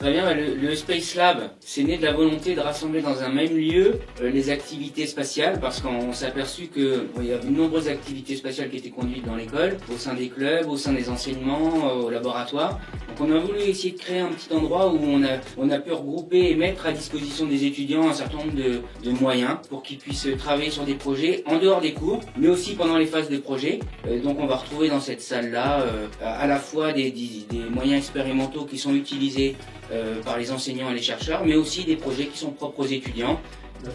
Très bien, le Space Lab, c'est né de la volonté de rassembler dans un même lieu les activités spatiales, parce qu'on s'est aperçu qu'il y avait de nombreuses activités spatiales qui étaient conduites dans l'école, au sein des clubs, au sein des enseignements, au laboratoire. Donc on a voulu essayer de créer un petit endroit où on a pu regrouper et mettre à disposition des étudiants un certain nombre de moyens pour qu'ils puissent travailler sur des projets en dehors des cours, mais aussi pendant les phases de projet. Donc on va retrouver dans cette salle-là à la fois des moyens expérimentaux qui sont utilisés par les enseignants et les chercheurs, mais aussi des projets qui sont propres aux étudiants.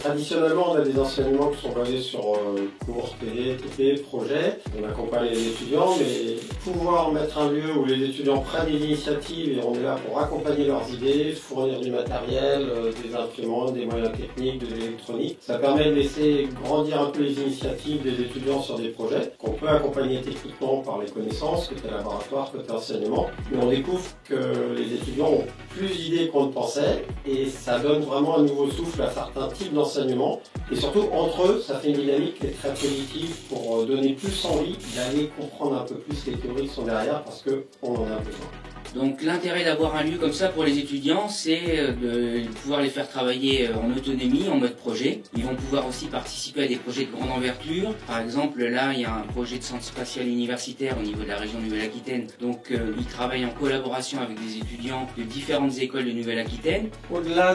Traditionnellement, on a des enseignements qui sont basés sur cours, télé, TP, projets. On accompagne les étudiants, mais pouvoir mettre un lieu où les étudiants prennent des initiatives et on est là pour accompagner leurs idées, fournir du matériel, des imprimantes, des moyens techniques, de l'électronique. Ça permet de laisser grandir un peu les initiatives des étudiants sur des projets qu'on peut accompagner techniquement par les connaissances, côté laboratoire, côté enseignement. Mais on découvre que les étudiants ont plus d'idées qu'on ne pensait et ça donne vraiment un nouveau souffle à certains types d'enseignement. Et surtout, entre eux, ça fait une dynamique qui est très positive pour donner plus envie d'aller comprendre un peu plus les théories qui sont derrière parce qu'on en a besoin. Donc l'intérêt d'avoir un lieu comme ça pour les étudiants, c'est de pouvoir les faire travailler en autonomie, en mode projet. Ils vont pouvoir aussi participer à des projets de grande envergure. Par exemple, là, il y a un projet de centre spatial universitaire au niveau de la région Nouvelle-Aquitaine. Donc ils travaillent en collaboration avec des étudiants de différentes écoles de Nouvelle-Aquitaine. Au-delà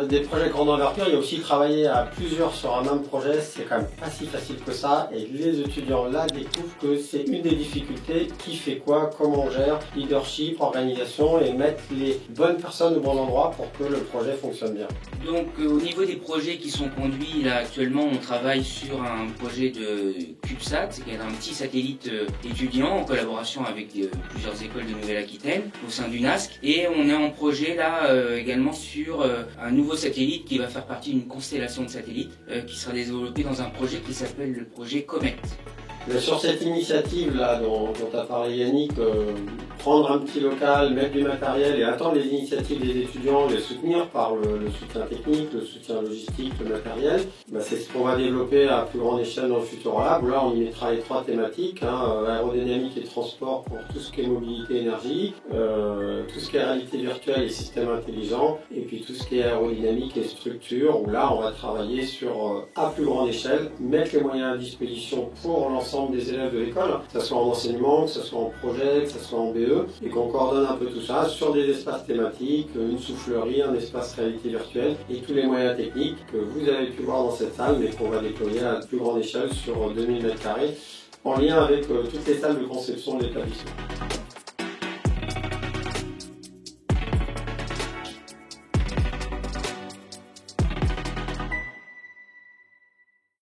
des projets de grande envergure, il y a aussi travailler à plusieurs sur un même projet. C'est quand même pas si facile que ça. Et les étudiants là découvrent que c'est une des difficultés. Qui fait quoi, comment on gère, leadership, organisation et mettre les bonnes personnes au bon endroit pour que le projet fonctionne bien. Donc au niveau des projets qui sont conduits, là actuellement on travaille sur un projet de CubeSat, qui est un petit satellite étudiant en collaboration avec plusieurs écoles de Nouvelle-Aquitaine au sein du NASC, et on est en projet là également sur un nouveau satellite qui va faire partie d'une constellation de satellites qui sera développé dans un projet qui s'appelle le projet Comet. Sur cette initiative-là dont a parlé Yannick, prendre un petit local, mettre du matériel et attendre les initiatives des étudiants, les soutenir par le soutien technique, le soutien logistique, le matériel, c'est ce qu'on va développer à plus grande échelle dans le Futur Lab. Là, on y mettra les trois thématiques, aérodynamique et transport pour tout ce qui est mobilité énergie, tout ce qui est réalité virtuelle et système intelligent, et puis tout ce qui est aérodynamique et structure, où là, on va travailler sur à plus grande échelle, mettre les moyens à disposition pour l'ensemble des élèves de l'école, que ce soit en enseignement, que ce soit en projet, que ce soit en BE, et qu'on coordonne un peu tout ça sur des espaces thématiques, une soufflerie, un espace réalité virtuelle, et tous les moyens techniques que vous avez pu voir dans cette salle, mais qu'on va déployer à plus grande échelle sur 2000 m², en lien avec toutes les salles de conception de l'établissement.